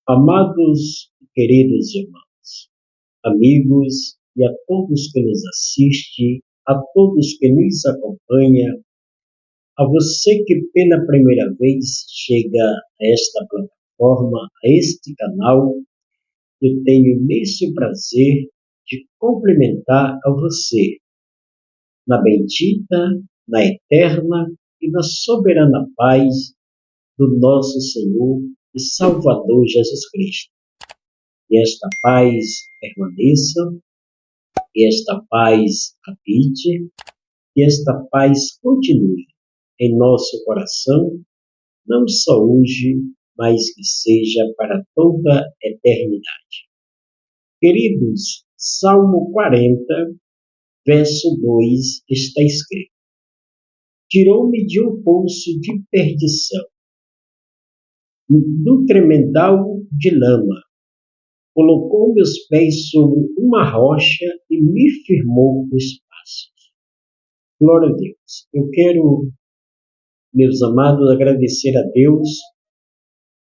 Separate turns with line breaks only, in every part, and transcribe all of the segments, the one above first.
Amados e queridos irmãos, amigos e a todos que nos assistem, a todos que nos acompanham, a você que pela primeira vez chega a esta plataforma, a este canal, eu tenho imenso prazer de cumprimentar a você na bendita, na eterna e na soberana paz do nosso Senhor e Salvador Jesus Cristo. Que esta paz permaneça, que esta paz habite, que esta paz continue em nosso coração, não só hoje, mas que seja para toda a eternidade. Queridos, Salmo 40, verso 2 está escrito: Tirou-me de um poço de perdição, do tremedal de lama, colocou meus pés sobre uma rocha e me firmou os passos. Glória a Deus. Eu quero, meus amados, agradecer a Deus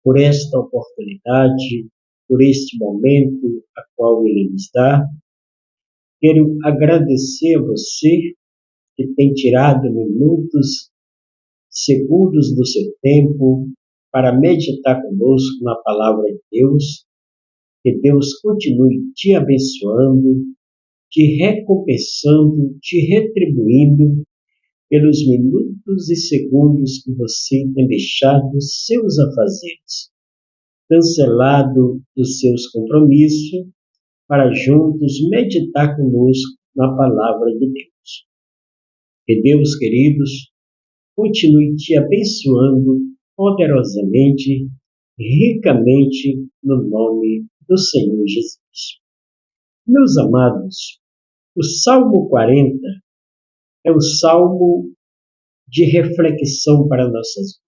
por esta oportunidade, por este momento a qual Ele nos dá. Quero agradecer a você que tem tirado minutos, segundos do seu tempo para meditar conosco na palavra de Deus. Que Deus continue te abençoando, te recompensando, te retribuindo pelos minutos e segundos que você tem deixado seus afazeres, cancelado os seus compromissos, para juntos meditar conosco na palavra de Deus. Que Deus, queridos, continue te abençoando poderosamente, ricamente, no nome do Senhor Jesus. Meus amados, o Salmo 40 é um salmo de reflexão para nossas vidas.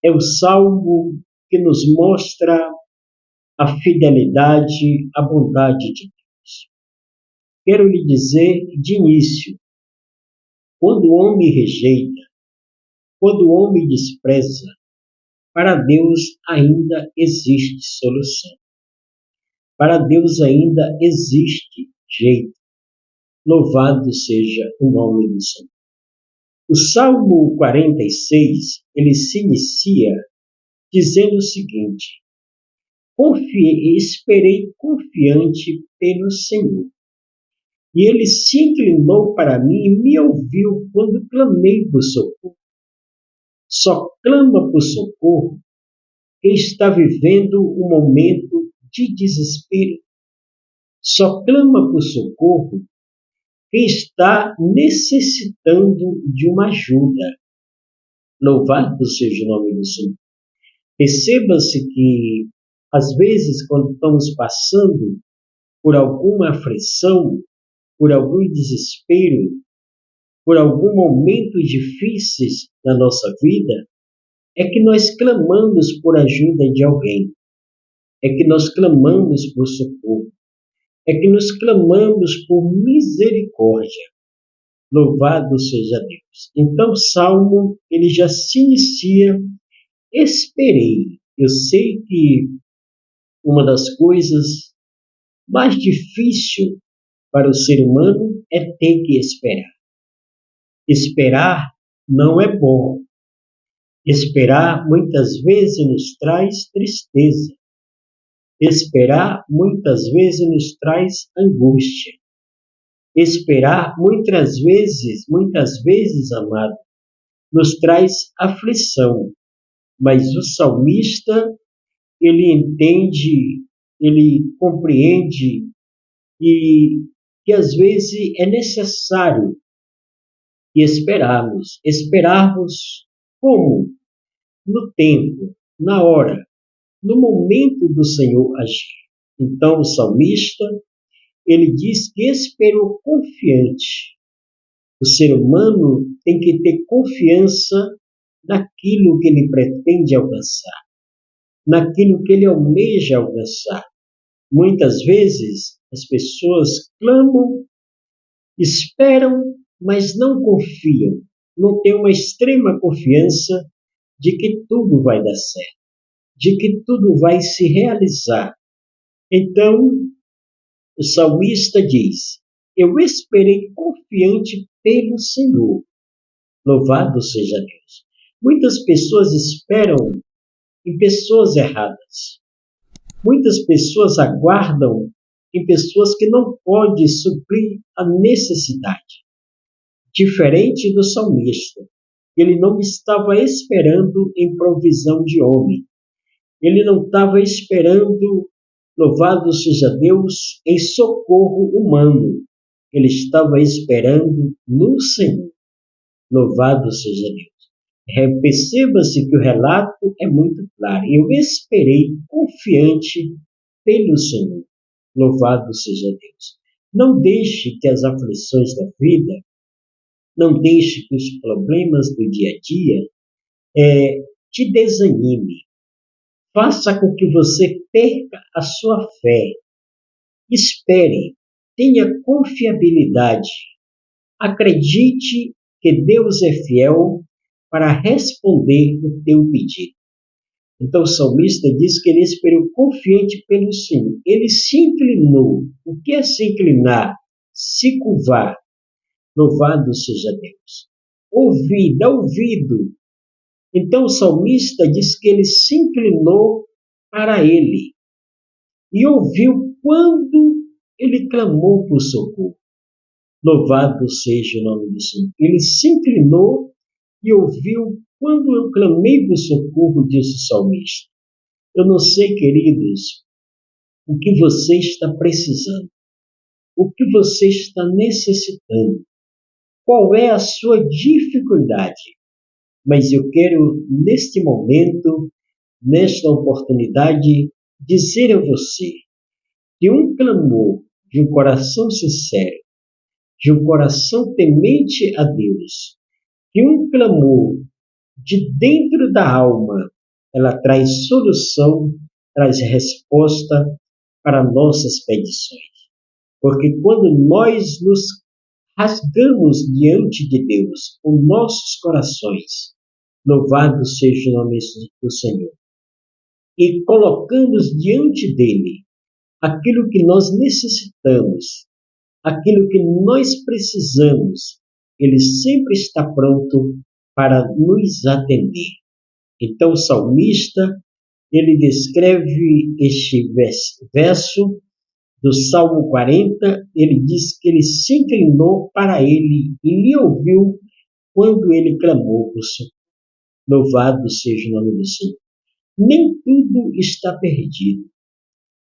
É um salmo que nos mostra a fidelidade, a bondade de Deus. Quero lhe dizer de início, quando o homem rejeita, quando o homem despreza, para Deus ainda existe solução. Para Deus ainda existe jeito. Louvado seja o nome do Senhor. O Salmo 46, ele se inicia dizendo o seguinte: esperei confiante pelo Senhor. E ele se inclinou para mim e me ouviu quando clamei por socorro. Só clama por socorro quem está vivendo um momento de desespero. Só clama por socorro quem está necessitando de uma ajuda. Louvado seja o nome do Senhor. Perceba-se que, às vezes, quando estamos passando por alguma aflição, por algum desespero, por algum momento difíceis na nossa vida, é que nós clamamos por ajuda de alguém. É que nós clamamos por socorro. É que nós clamamos por misericórdia. Louvado seja Deus. Então, o Salmo, ele já se inicia, esperei. Eu sei que uma das coisas mais difíceis para o ser humano é ter que esperar. Esperar não é bom. Esperar muitas vezes nos traz tristeza. Esperar muitas vezes nos traz angústia. Esperar muitas vezes, amado, nos traz aflição. Mas o salmista, ele entende, ele compreende e que às vezes é necessário esperarmos. Esperarmos como? No tempo, na hora, no momento do Senhor agir. Então o salmista, ele diz que esperou confiante. O ser humano tem que ter confiança naquilo que ele pretende alcançar, naquilo que ele almeja alcançar. Muitas vezes as pessoas clamam, esperam, mas não confiam, não têm uma extrema confiança de que tudo vai dar certo. de que tudo vai se realizar. Então, o salmista diz: eu esperei confiante pelo Senhor. Louvado seja Deus. Muitas pessoas esperam em pessoas erradas. Muitas pessoas aguardam em pessoas que não podem suprir a necessidade. Diferente do salmista, ele não estava esperando em provisão de homem. Ele não estava esperando, louvado seja Deus, em socorro humano. Ele estava esperando no Senhor. Louvado seja Deus. Perceba-se que o relato é muito claro. Eu esperei confiante pelo Senhor. Louvado seja Deus. Não deixe que as aflições da vida, não deixe que os problemas do dia a dia te desanime. Faça com que você perca a sua fé. Espere, tenha confiabilidade. Acredite que Deus é fiel para responder o teu pedido. Então o salmista diz que ele esperou confiante pelo Senhor. Ele se inclinou. O que é se inclinar? Se curvar. Louvado seja Deus. Ouvir, dá ouvido. Então o salmista diz que ele se inclinou para ele e ouviu quando ele clamou por socorro. Louvado seja o nome do Senhor. Ele se inclinou e ouviu quando eu clamei por socorro, disse o salmista. Eu não sei, queridos, o que você está precisando, o que você está necessitando, qual é a sua dificuldade. Mas eu quero, neste momento, nesta oportunidade, dizer a você que um clamor de um coração sincero, de um coração temente a Deus, que um clamor de dentro da alma, ela traz solução, traz resposta para nossas petições. Porque quando nós nos rasgamos diante de Deus, com nossos corações, louvado seja o nome do Senhor, e colocamos diante dele aquilo que nós necessitamos, aquilo que nós precisamos, ele sempre está pronto para nos atender. Então o salmista, ele descreve este verso do Salmo 40, ele diz que ele se inclinou para ele e lhe ouviu quando ele clamou por socorro. Louvado seja o nome do Senhor. Nem tudo está perdido.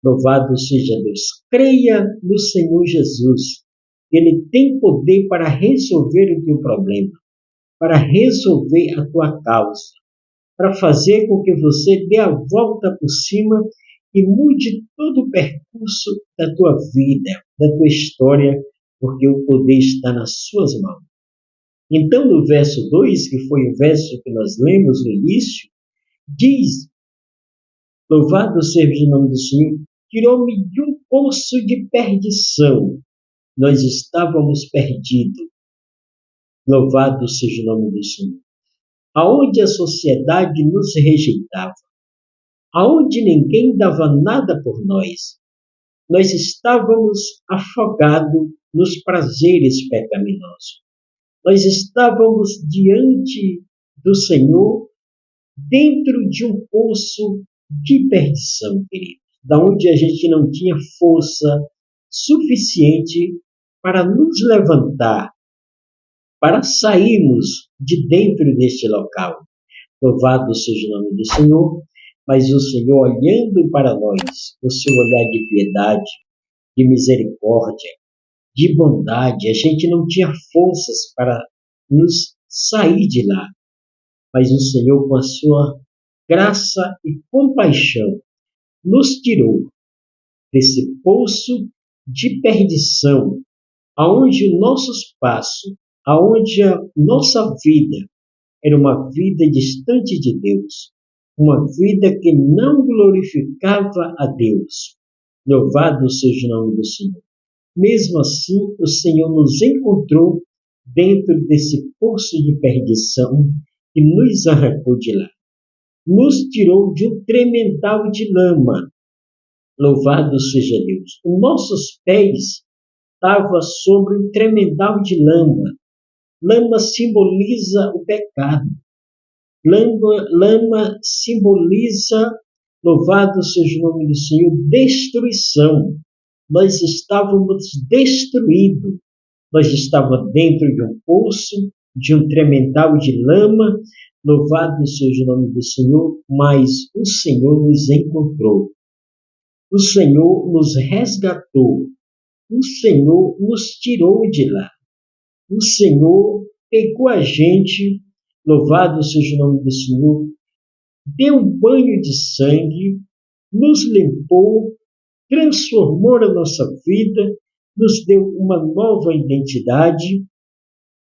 Louvado seja Deus. Creia no Senhor Jesus. Ele tem poder para resolver o teu problema, para resolver a tua causa, para fazer com que você dê a volta por cima e mude todo o percurso da tua vida, da tua história, porque o poder está nas suas mãos. Então, no verso 2, que foi o verso que nós lemos no início, diz: louvado seja o nome do Senhor, tirou-me de um poço de perdição. Nós estávamos perdidos. Louvado seja o nome do Senhor. Aonde a sociedade nos rejeitava, aonde ninguém dava nada por nós, nós estávamos afogados nos prazeres pecaminosos. Nós estávamos diante do Senhor, dentro de um poço de perdição, querido, da onde a gente não tinha força suficiente para nos levantar, para sairmos de dentro deste local. Louvado seja o nome do Senhor, mas o Senhor olhando para nós, o seu olhar de piedade, de misericórdia, de bondade, a gente não tinha forças para nos sair de lá, mas o Senhor, com a sua graça e compaixão, nos tirou desse poço de perdição, aonde o nosso espaço, aonde a nossa vida era uma vida distante de Deus, uma vida que não glorificava a Deus. Louvado seja o nome do Senhor. Mesmo assim, o Senhor nos encontrou dentro desse poço de perdição e nos arrancou de lá. nos tirou de um tremendal de lama. Louvado seja Deus. Os nossos pés estavam sobre um tremendal de lama. Lama simboliza o pecado. Lama simboliza, louvado seja o nome do Senhor, destruição. Nós estávamos destruídos. Nós estávamos dentro de um poço, de um tremendal de lama. Louvado seja o nome do Senhor, mas o Senhor nos encontrou. O Senhor nos resgatou. O Senhor nos tirou de lá. O Senhor pegou a gente, louvado seja o nome do Senhor, deu um banho de sangue, nos limpou, transformou a nossa vida, nos deu uma nova identidade.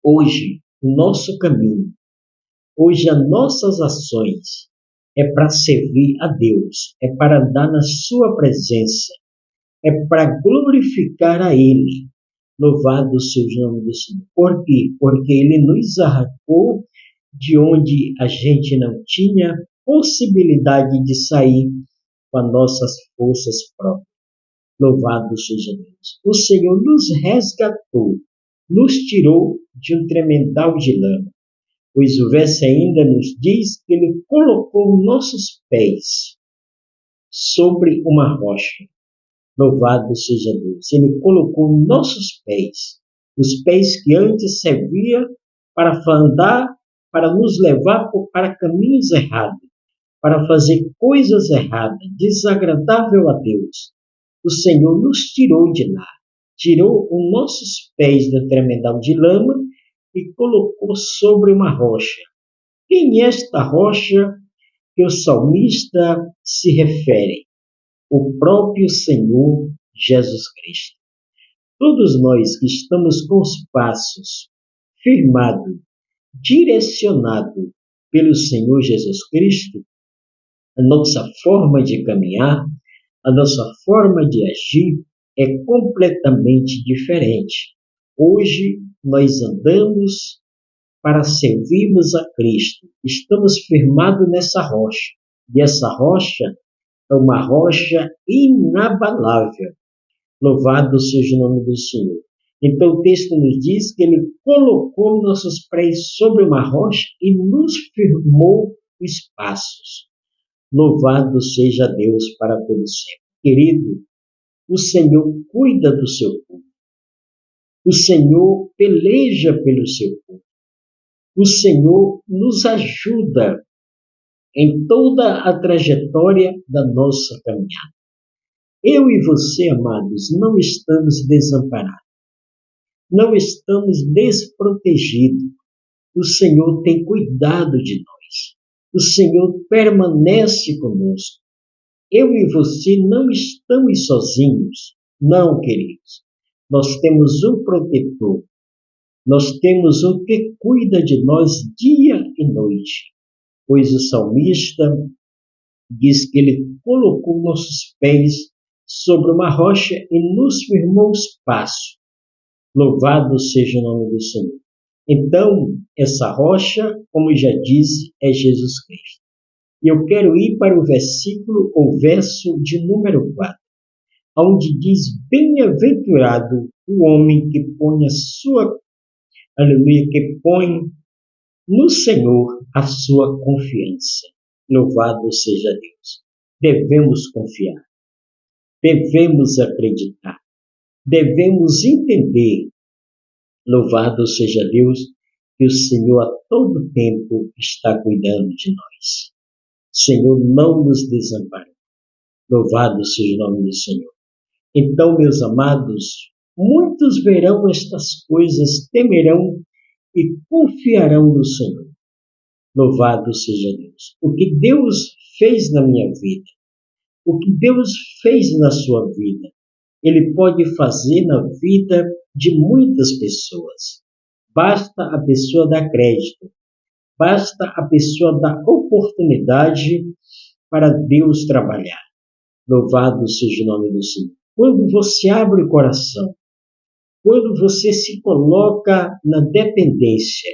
Hoje, o nosso caminho, hoje as nossas ações é para servir a Deus, é para andar na sua presença, é para glorificar a Ele. Louvado seja o nome do Senhor. Por quê? Porque Ele nos arrancou de onde a gente não tinha possibilidade de sair com as nossas forças próprias. Louvado seja Deus. O Senhor nos resgatou, nos tirou de um tremendal de lama. Pois o verso ainda nos diz que Ele colocou nossos pés sobre uma rocha. Louvado seja Deus. Ele colocou nossos pés, os pés que antes serviam para andar, para nos levar para caminhos errados, para fazer coisas erradas, desagradável a Deus. O Senhor nos tirou de lá, tirou os nossos pés do tremendal de lama e colocou sobre uma rocha. Quem é esta rocha que o salmista se refere? O próprio Senhor Jesus Cristo. Todos nós que estamos com os passos firmados, direcionados pelo Senhor Jesus Cristo, a nossa forma de caminhar, a nossa forma de agir é completamente diferente. Hoje nós andamos para servirmos a Cristo. Estamos firmados nessa rocha. E essa rocha é uma rocha inabalável. Louvado seja o nome do Senhor. Então o texto nos diz que Ele colocou nossos pés sobre uma rocha e nos firmou os passos. Louvado seja Deus para todo sempre. Querido, o Senhor cuida do seu povo. O Senhor peleja pelo seu povo. O Senhor nos ajuda em toda a trajetória da nossa caminhada. Eu e você, amados, não estamos desamparados. Não estamos desprotegidos. O Senhor tem cuidado de nós. O Senhor permanece conosco. Eu e você não estamos sozinhos. Não, queridos. Nós temos um protetor. Nós temos um que cuida de nós dia e noite. Pois o salmista diz que Ele colocou nossos pés sobre uma rocha e nos firmou os passos. Louvado seja o nome do Senhor. Então, essa rocha, como já disse, é Jesus Cristo. E eu quero ir para o versículo, ou verso de número 4, onde diz: bem-aventurado o homem que põe a sua, aleluia, que põe no Senhor a sua confiança. Louvado seja Deus. Devemos confiar, devemos acreditar, devemos entender, louvado seja Deus, que o Senhor a todo tempo está cuidando de nós. O Senhor não nos desamparou. Louvado seja o nome do Senhor. Então, meus amados, muitos verão estas coisas, temerão e confiarão no Senhor. Louvado seja Deus. O que Deus fez na minha vida, o que Deus fez na sua vida, Ele pode fazer na vida de muitas pessoas. Basta a pessoa dar crédito. Basta a pessoa dar oportunidade para Deus trabalhar. Louvado seja o nome do Senhor. Quando você abre o coração, quando você se coloca na dependência,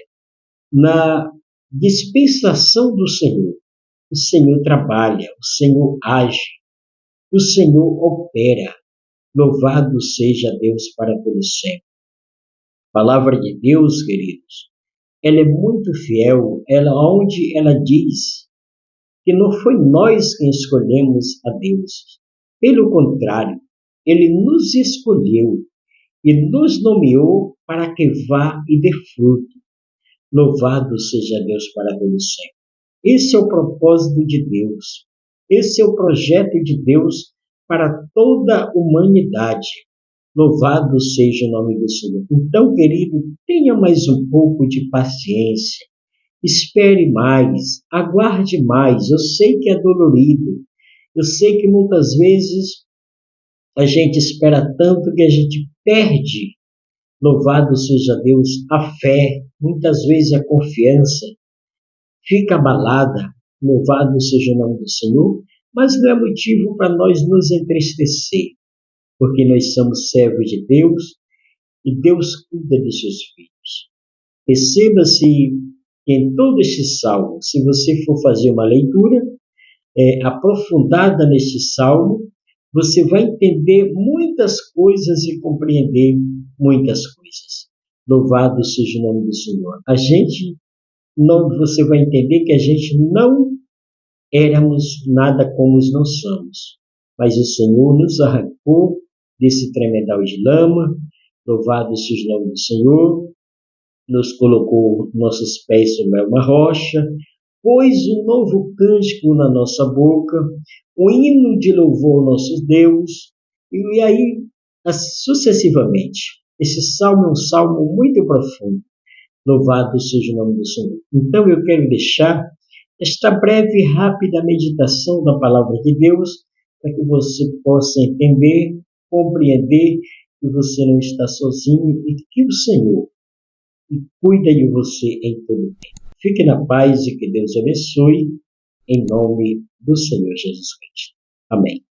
na dispensação do Senhor, o Senhor trabalha, o Senhor age, o Senhor opera. Louvado seja Deus para todo sempre. A palavra de Deus, queridos, ela é muito fiel, onde ela diz que não foi nós quem escolhemos a Deus. Pelo contrário, Ele nos escolheu e nos nomeou para que vá e dê fruto. Louvado seja Deus para todo sempre. Esse é o propósito de Deus. Esse é o projeto de Deus para toda a humanidade. Louvado seja o nome do Senhor. Então, querido, tenha mais um pouco de paciência. Espere mais, aguarde mais. Eu sei que é dolorido. Eu sei que muitas vezes a gente espera tanto que a gente perde. Louvado seja Deus, a fé, muitas vezes a confiança fica abalada. Louvado seja o nome do Senhor, mas não é motivo para nós nos entristecer, porque nós somos servos de Deus e Deus cuida de seus filhos. Perceba-se que em todo este salmo, se você for fazer uma leitura aprofundada neste salmo, você vai entender muitas coisas e compreender muitas coisas. Louvado seja o nome do Senhor. Você vai entender que a gente não éramos nada como nós somos, mas o Senhor nos arrancou desse tremedal de lama. Louvado seja o nome do Senhor. Nos colocou nossos pés sobre uma rocha, pôs um novo cântico na nossa boca, um hino de louvor ao nosso Deus, e aí, sucessivamente. Esse salmo é um salmo muito profundo. Louvado seja o nome do Senhor. Então eu quero deixar esta breve e rápida meditação da palavra de Deus, para que você possa entender, compreender que você não está sozinho e que o Senhor cuida de você em todo o tempo. Fique na paz e que Deus abençoe, em nome do Senhor Jesus Cristo. Amém.